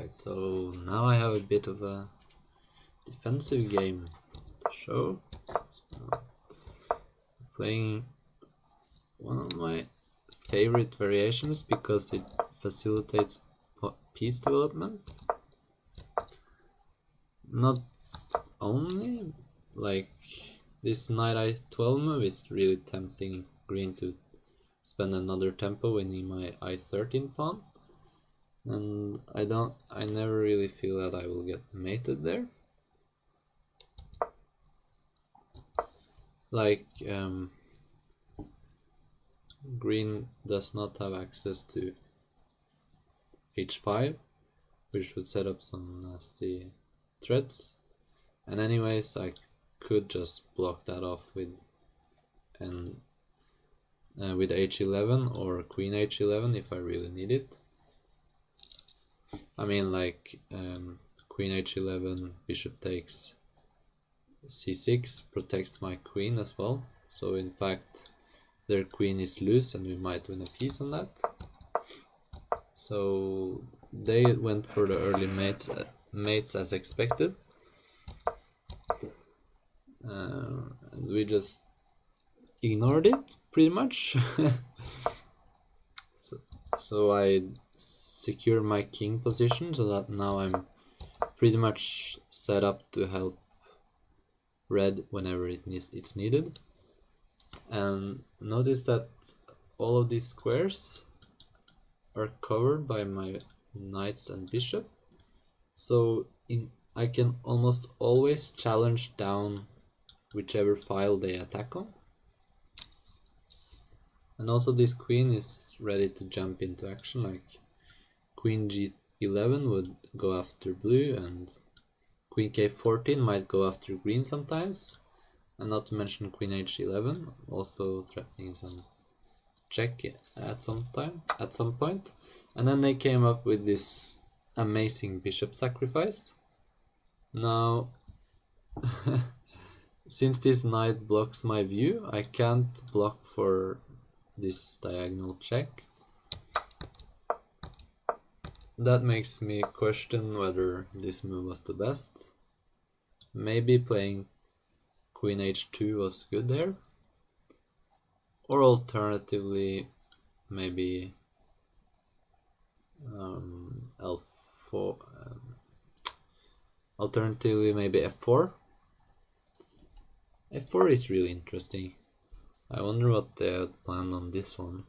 Alright, so now I have a bit of a defensive game to show. So, playing one of my favorite variations because it facilitates piece development. Not only, like this knight I12 move is really tempting green to spend another tempo winning my I13 pawn. And I never really feel that I will get mated there. Like, green does not have access to h5, which would set up some nasty threats. And anyways, I could just block that off with h11 or queen h11 if I really need it. I mean, like, queen h11, bishop takes c6 protects my queen as well. So in fact, their queen is loose and we might win a piece on that. So they went for the early mates as expected. And we just ignored it pretty much. So I secure my king position so that now I'm pretty much set up to help red whenever it's needed. And notice that all of these squares are covered by my knights and bishop, so I can almost always challenge down whichever file they attack on. And also this queen is ready to jump into action, like queen g11 would go after blue and queen k14 might go after green sometimes, and not to mention queen h11 also threatening some check at some point. And then they came up with this amazing bishop sacrifice. Now since this knight blocks my view, I can't block for this diagonal check. That makes me question whether this move was the best. Maybe playing queen h2 was good there, or alternatively maybe l4, alternatively maybe f4. f4 is really interesting. I wonder what they had planned on this one.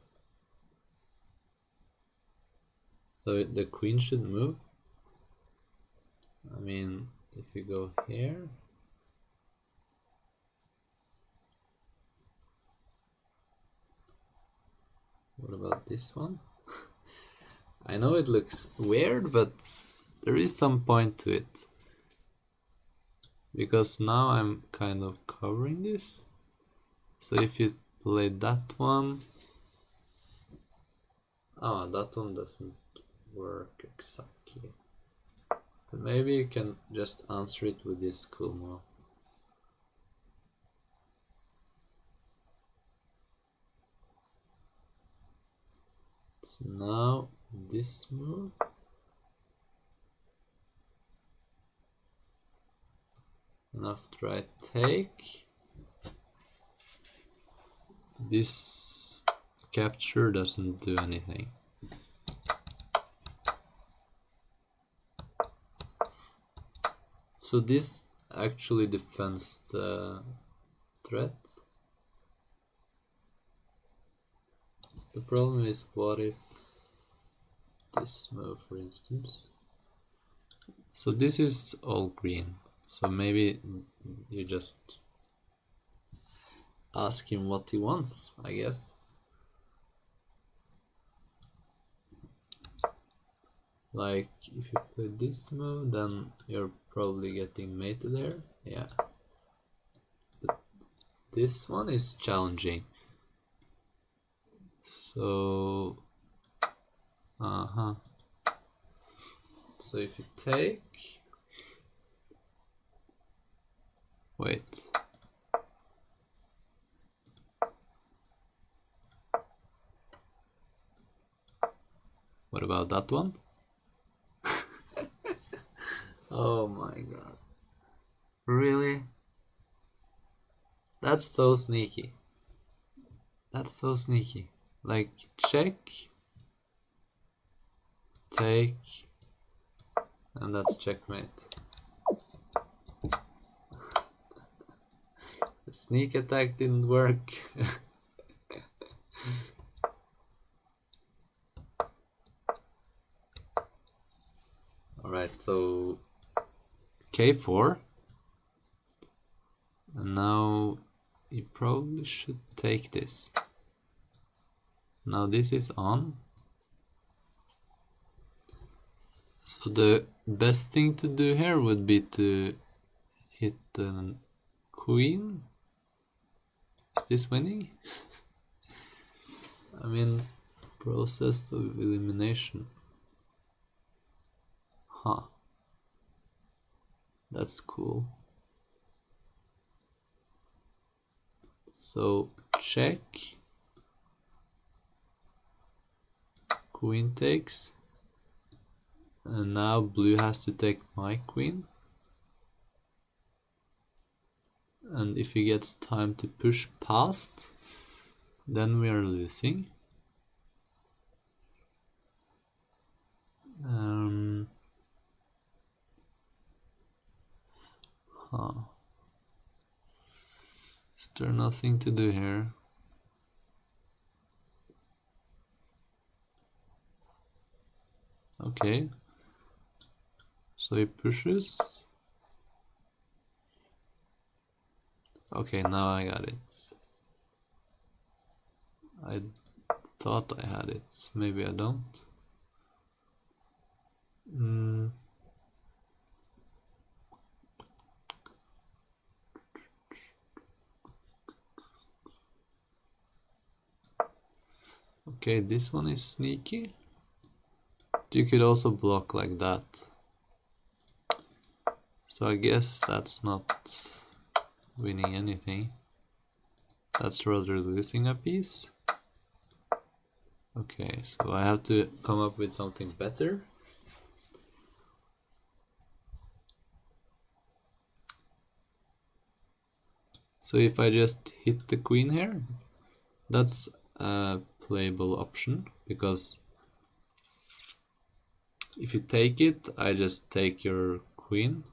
So the queen should move. I mean, if you go here, what about this one? I know it looks weird, but there is some point to it. Because now I'm kind of covering this. So if you play that one, that one doesn't work exactly. But maybe you can just answer it with this cool move. So now this move. And after I take, this capture doesn't do anything. So this actually defends the threat. The problem is, what if this move, for instance? So this is all green. So maybe you just ask him what he wants, I guess. Like, if you play this move, then you're probably getting mated there. Yeah. But this one is challenging. So, So if you take, wait. What about that one? Oh my god. Really? That's so sneaky. That's so sneaky. Like, check, take, and that's checkmate. The sneak attack didn't work. Alright, so k4. And now you probably should take this. Now this is on. So the best thing to do here would be to hit the queen. Is this winning? I mean, process of elimination. Huh. That's cool. So check. Queen takes. And now blue has to take my queen. And if he gets time to push past, then we are losing. Is there nothing to do here? Okay. So he pushes. Okay, now I got it. I thought I had it. Maybe I don't. Okay, this one is sneaky. You could also block like that. So I guess that's not winning anything. That's rather losing a piece. Okay, so I have to come up with something better. So if I just hit the queen here, that's a playable option, because if you take it, I just take your queen.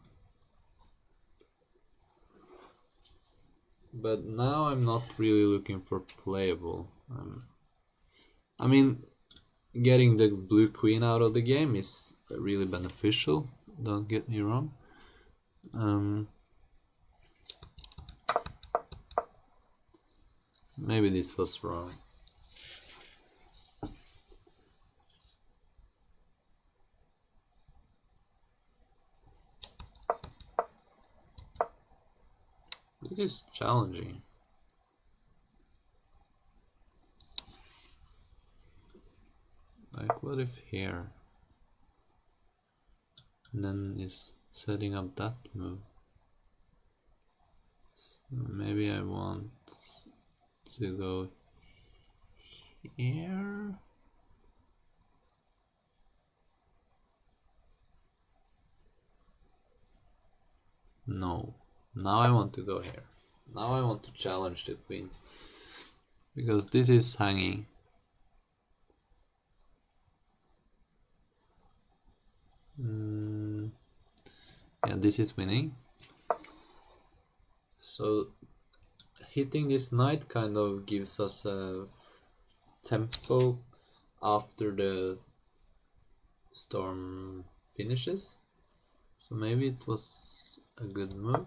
But now I'm not really looking for playable. I mean, getting the blue queen out of the game is really beneficial, don't get me wrong. Maybe this was wrong. This is challenging. Like, what if here? And then is setting up that move. So maybe I want to go here. No. Now I want to go here. Now I want to challenge the queen. Because this is hanging. Yeah, this is winning. So hitting this knight kind of gives us a tempo after the storm finishes. So maybe it was a good move.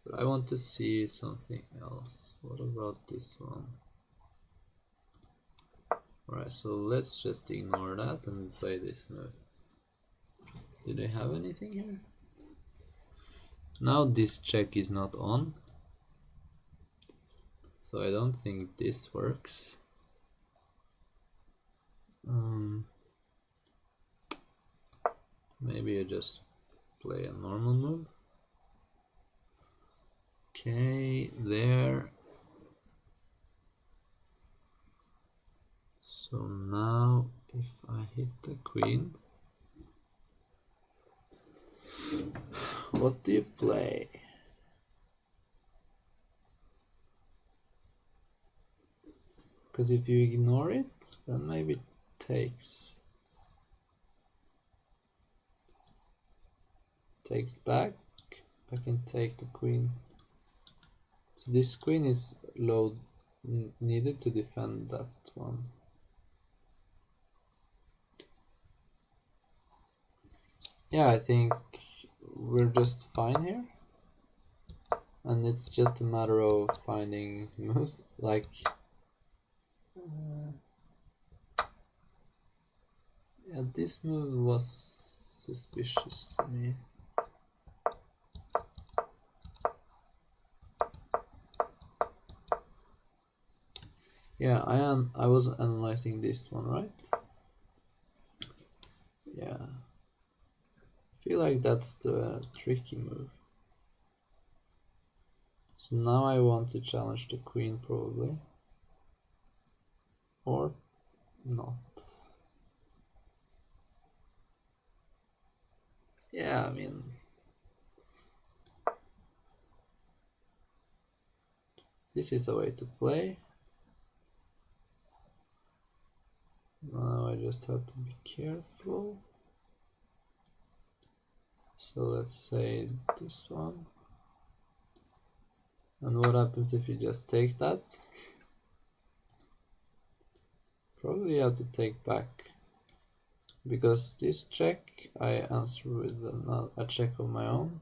But I want to see something else. What about this one? Alright, so let's just ignore that and play this move. Did I have anything here? Now this check is not on. So I don't think this works. Maybe I just play a normal move. Okay, there. So now if I hit the queen, What do you play? Because if you ignore it, then maybe it takes back. I can take the queen. So this queen is needed to defend that one. Yeah, I think we're just fine here. And it's just a matter of finding moves, like yeah, this move was suspicious to me. Yeah, I was analyzing this one, right? Yeah. I feel like that's the tricky move. So now I want to challenge the queen probably. Or not. Yeah, I mean, this is a way to play. Now I just have to be careful. So let's say this one. And what happens if you just take that? Probably you have to take back. Because this check I answer with a check of my own.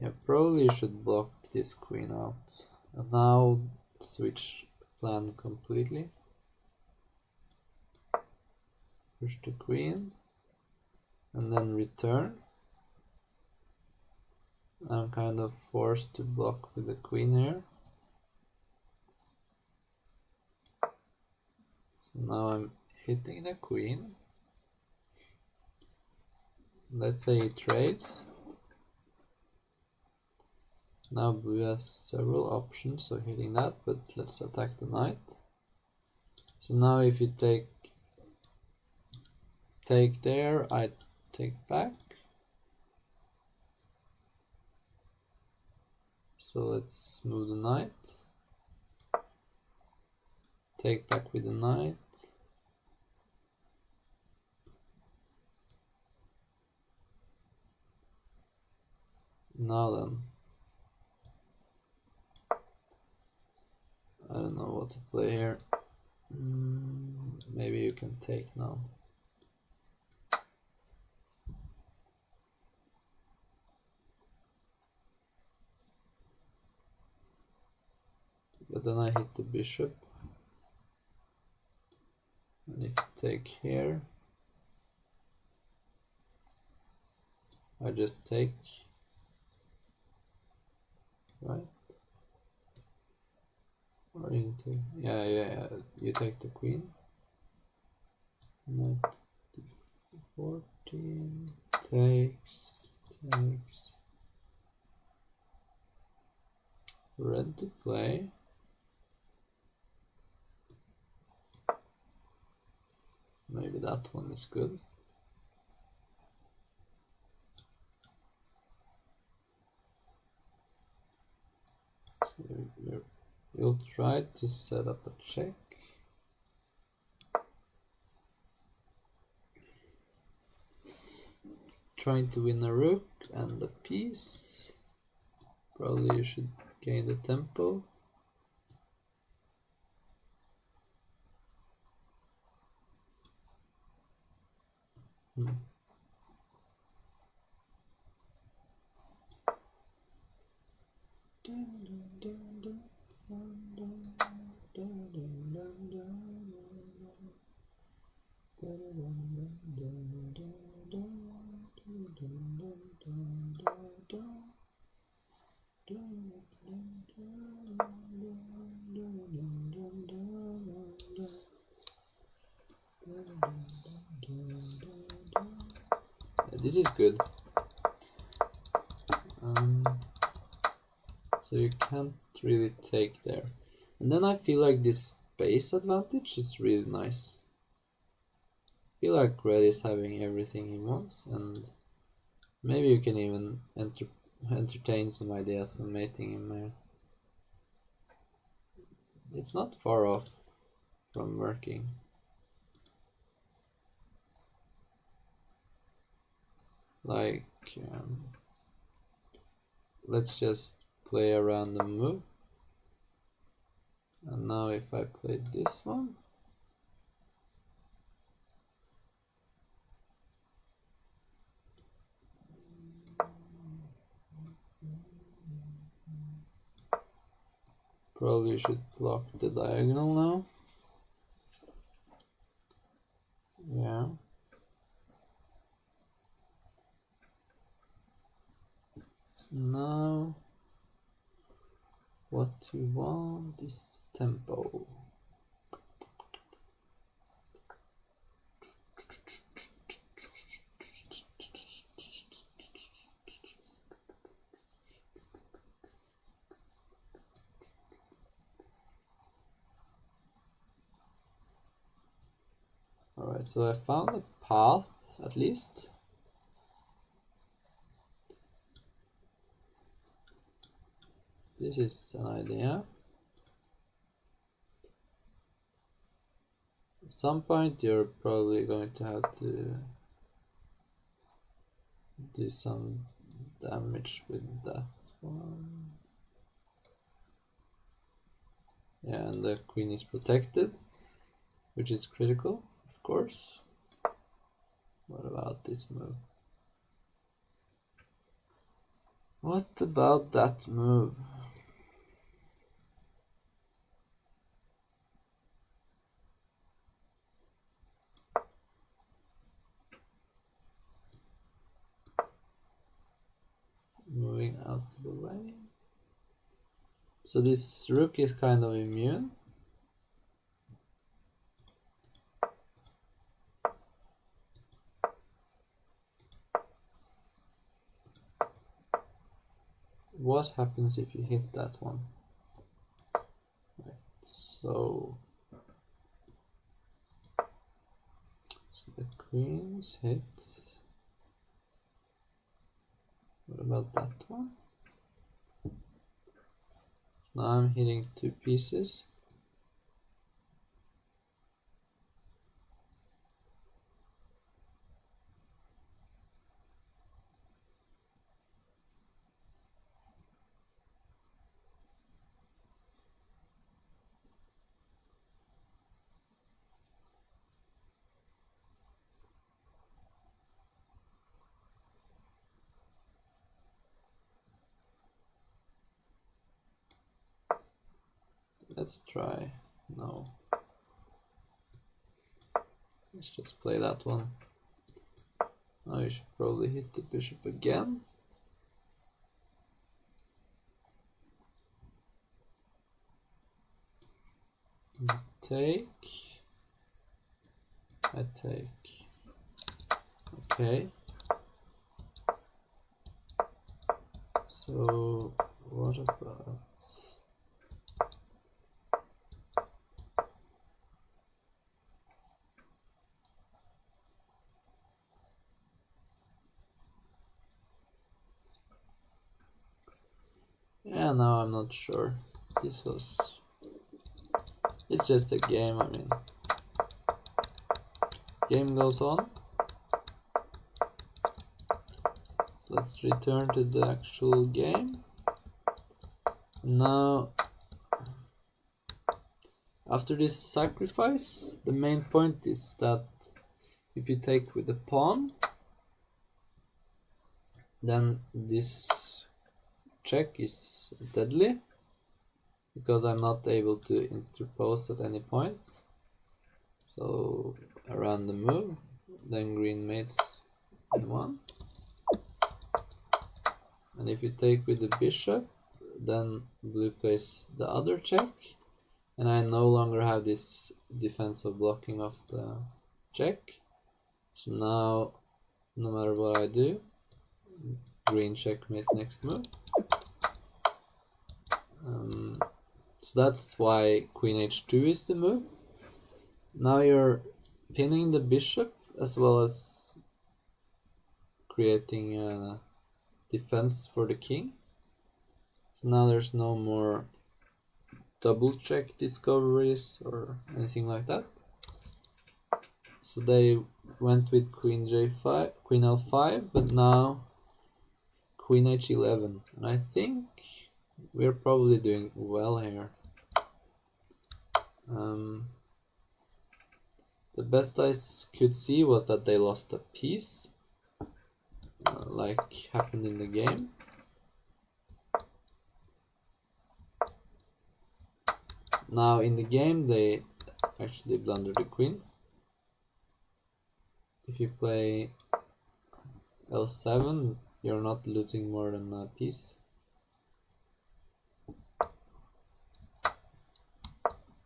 Yeah, probably you should block this queen out. And now switch plan completely. Push the queen. And then return. I'm kind of forced to block with the queen here. So now I'm hitting the queen. Let's say it trades. Now blue has several options of hitting that, but let's attack the knight. So now if you take there, I take back. So let's move the knight. Take back with the knight. Now then, I don't know what to play here. Maybe you can take now. But then I hit the bishop. And if you take here, I just take, right? Or you take, yeah, you take the queen. Knight d14, takes, red to play. Maybe that one is good. So we'll try to set up a check. Trying to win a rook and a piece. Probably you should gain the tempo. This is good. So you can't really take there. And then I feel like this space advantage is really nice. I feel like red is having everything he wants, and maybe you can even entertain some ideas of mating him here. It's not far off from working. Like, let's just play a random move. And now if I play this one, probably should block the diagonal now. Yeah. So now what we want is tempo. Alright, so I found a path at least. This is an idea. At some point you're probably going to have to do some damage with that one. Yeah, and the queen is protected, which is critical, of course. What about this move? What about that move? Moving out of the way. So this rook is kind of immune. What happens if you hit that one? Right, so the queen is hit. What about that one? Now I'm hitting two pieces. Let's try. No. Let's just play that one. Now you should probably hit the bishop again. Take. I take. Okay. So what about... Yeah, now I'm not sure. It's just a game, I mean. Game goes on. So let's return to the actual game. Now, after this sacrifice, the main point is that if you take with the pawn, then this check is deadly, because I'm not able to interpose at any point. So a random move, then green mates in one. And if you take with the bishop, then blue plays the other check, and I no longer have this defense of blocking of the check. So now no matter what I do. Green checkmate next move. So that's why Queen h2 is the move. Now you're pinning the bishop as well as creating a defense for the king. So now there's no more double check discoveries or anything like that. So they went with Queen J5, Queen L5, but now Queen H11, and I think we're probably doing well here. The best I could see was that they lost a piece, like happened in the game. Now in the game they actually blunder the queen. If you play L7, you're not losing more than a piece.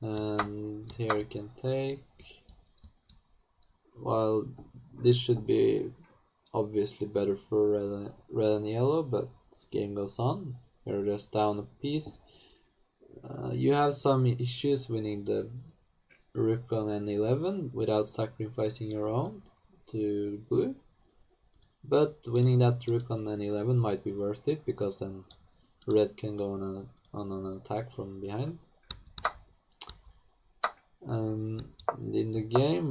And here you can take. While this should be obviously better for red and yellow, but this game goes on. You're just down a piece. You have some issues winning the rook on n11 without sacrificing your own to blue. But winning that rook on n11 might be worth it, because then red can go on an attack from behind. In the game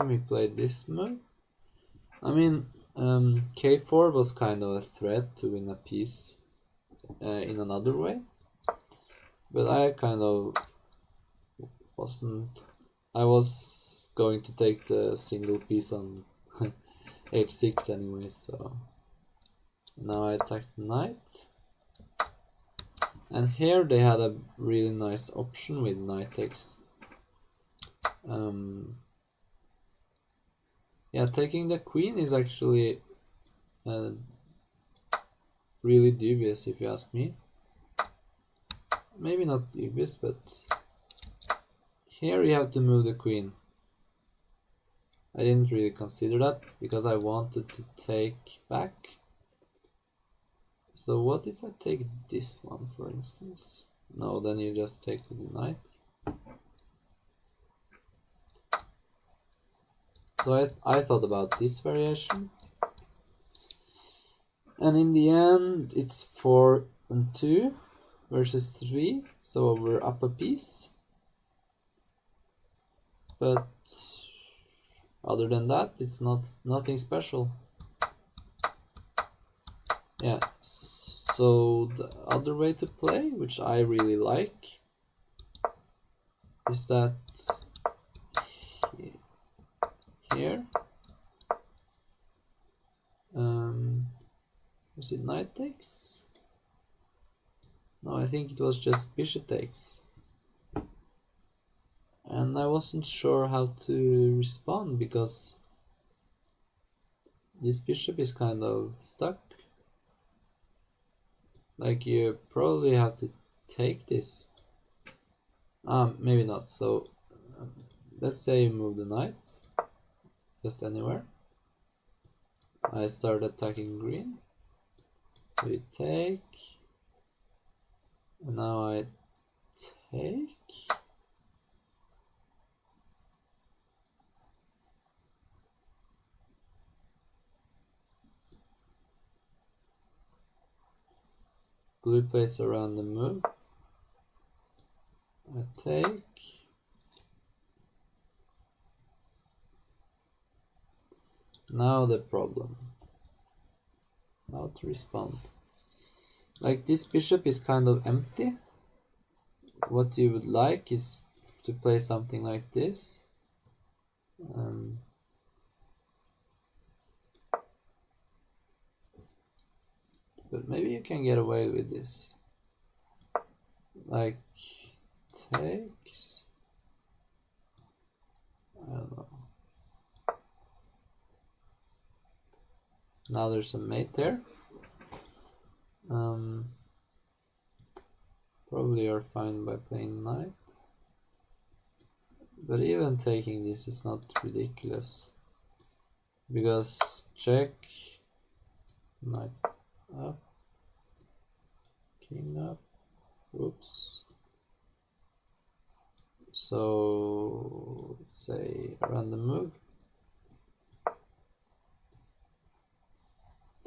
we played this move. I mean, k4 was kind of a threat to win a piece in another way, but I kind of wasn't. I was going to take the single piece on h6 anyway, so now I attack the knight. And here they had a really nice option with knight takes. Yeah, taking the queen is actually really dubious if you ask me. Maybe not dubious, but here you have to move the queen. I didn't really consider that because I wanted to take back. So what if I take this one, for instance? No, then you just take the knight. So I thought about this variation. And in the end, it's 4 and 2 versus 3, so we're up a piece. But other than that, it's nothing special. Yeah, so the other way to play, which I really like, is that here, was it knight takes? No, I think it was just bishop takes. And I wasn't sure how to respond because this bishop is kind of stuck. Like, you probably have to take this. Maybe not. So let's say you move the knight just anywhere. I start attacking green. So you take, and now I take. Blue plays a random move. I take. Now the problem. How to respond. Like, this bishop is kind of empty. What you would like is to play something like this. But maybe you can get away with this. Like, takes. I don't know. Now there's a mate there. Probably you're fine by playing knight. But even taking this is not ridiculous, because check, knight up, king up, whoops. So let's say random move,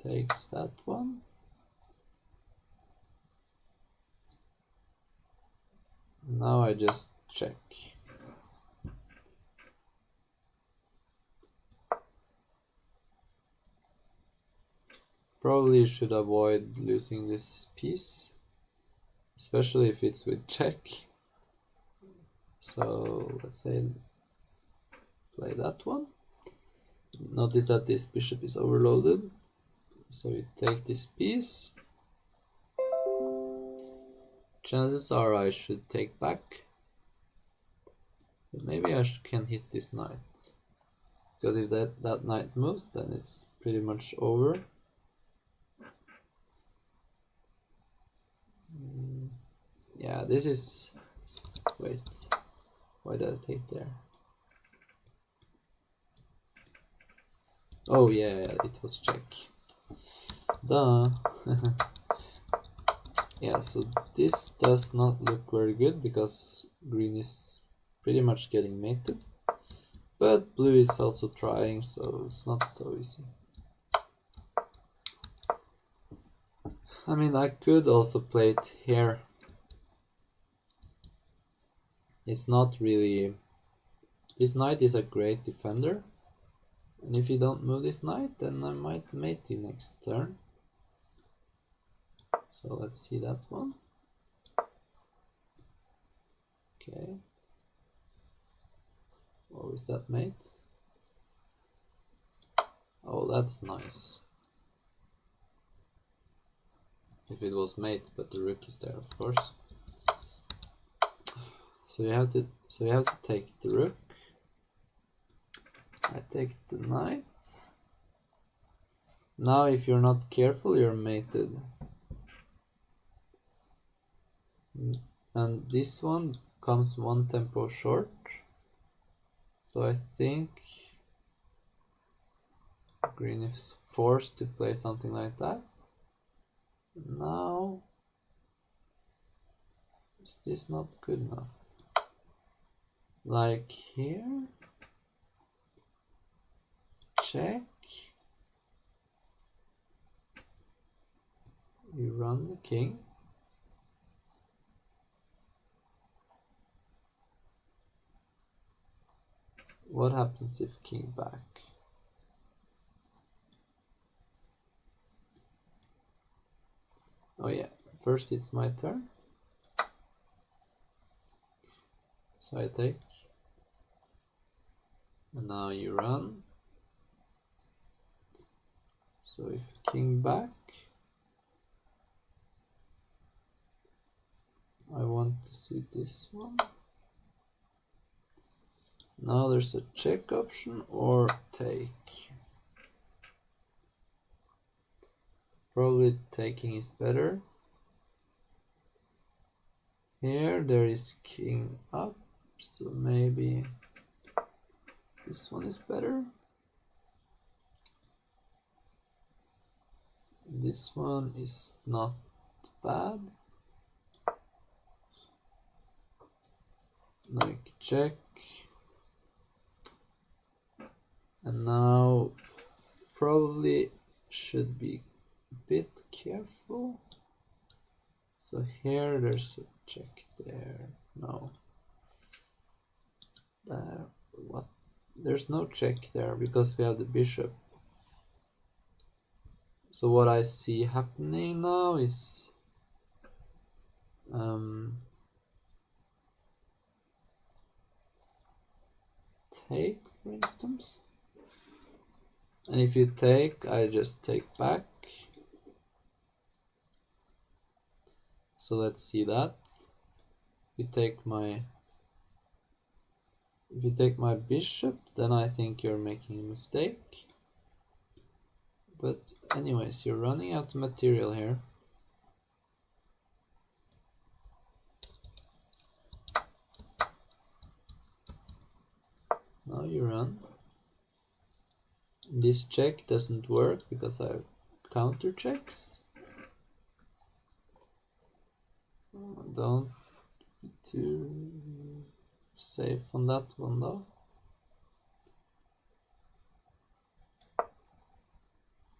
takes that one. Now I just check. Probably should avoid losing this piece, especially if it's with check. So let's say play that one. Notice that this bishop is overloaded, so you take this piece. Chances are I should take back, but maybe I can hit this knight, because if that knight moves, then it's pretty much over. Yeah, this is... wait, why did I take there? Oh yeah, it was check. Duh. Yeah, so this does not look very good, because green is pretty much getting mated. But blue is also trying, so it's not so easy. I mean, I could also play it here. It's not really... this knight is a great defender, and if you don't move this knight, then I might mate you next turn. So let's see that one. Okay. Oh, is that mate? Oh, that's nice. If it was mate, but the rook is there, of course. So you have to take the rook. I take the knight. Now if you're not careful, you're mated. And this one comes one tempo short. So I think green is forced to play something like that. Now, is this not good enough? Like here, check, you run the king, what happens if king back? Oh yeah, first it's my turn, so I take, and now you run. So if king back, I want to see this one. Now there's a check option or take. Probably taking is better. Here there is king up, so maybe this one is better. This one is not bad. Like check. And now probably should be a bit careful. So here there's a check there. No. There. What? There's no check there because we have the bishop. So what I see happening now is take, for instance. And if you take, I just take back. So let's see that. If you take my bishop, then I think you're making a mistake. But anyways, you're running out of material here. This check doesn't work because I have counter checks. Don't be too safe on that one though.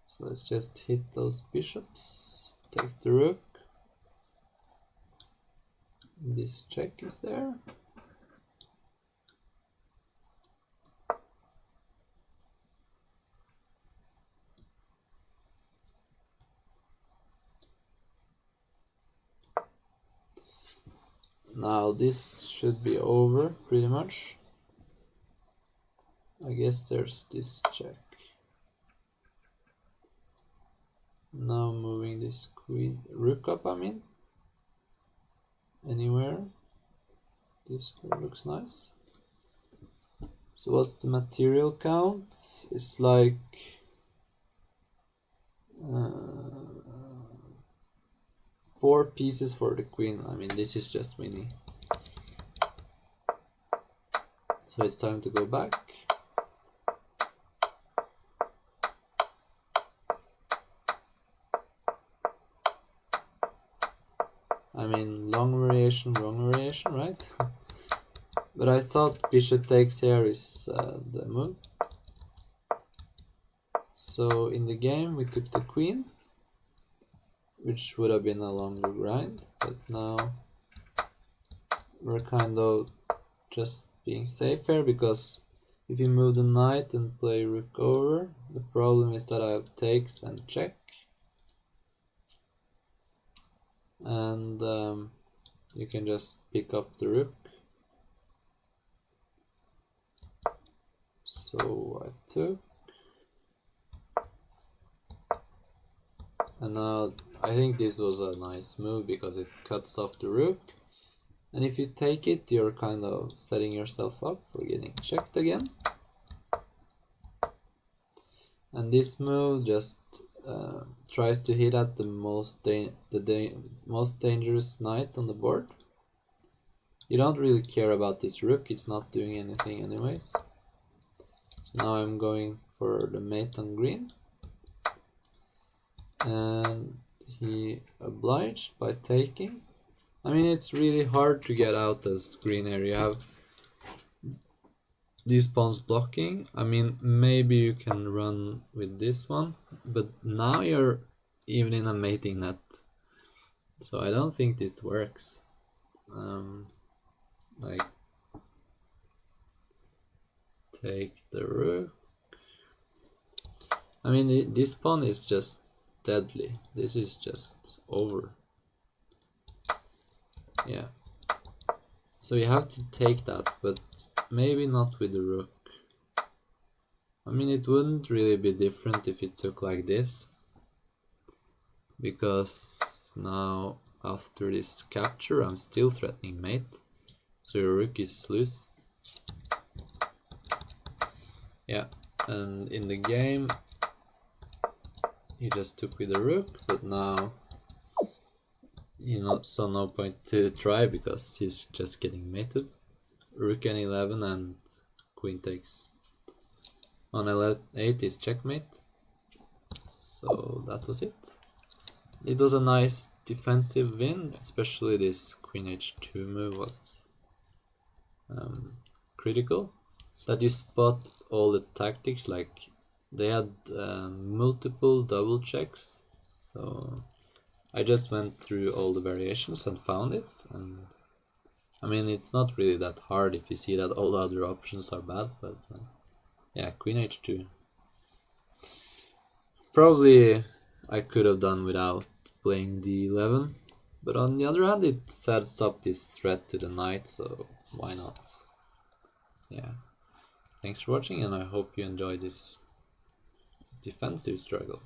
So let's just hit those bishops, take the rook. This check is there. Now this should be over pretty much. I guess there's this check. Now moving this queen, rook up, I mean. Anywhere. This looks nice. So what's the material count? It's like 4 pieces for the queen. I mean, this is just mini. So it's time to go back. I mean, long variation, wrong variation, right? But I thought bishop takes here is the move. So in the game we took the queen, which would have been a longer grind, but now we're kind of just being safe here, because if you move the knight and play rook over, the problem is that I have takes and check. And you can just pick up the rook. So I took, and now I think this was a nice move because it cuts off the rook, and if you take it, you're kind of setting yourself up for getting checked again. And this move just tries to hit at the most dangerous knight on the board. You don't really care about this rook, it's not doing anything anyways. So now I'm going for the mate on green, and he obliged by taking. I mean, it's really hard to get out as green here. You have these pawns blocking. I mean, maybe you can run with this one, but now you're even in a mating net, so I don't think this works. Like, take the rook. I mean, this pawn is just deadly. This is just over. Yeah. So you have to take that, but maybe not with the rook. I mean, it wouldn't really be different if it took like this, because now after this capture I'm still threatening mate, so your rook is loose. Yeah, and in the game he just took with the rook, but now saw no point to try because he's just getting mated. Rook n11 and queen takes. On l8 is checkmate. So that was it. It was a nice defensive win, especially this queen h2 move was critical. That you spot all the tactics, like they had multiple double checks, so I just went through all the variations and found it. And I mean, it's not really that hard if you see that all the other options are bad, but yeah, queen h2. Probably I could have done without playing d11, but on the other hand it sets up this threat to the knight, so why not? Yeah. Thanks for watching, and I hope you enjoy this defensive struggle.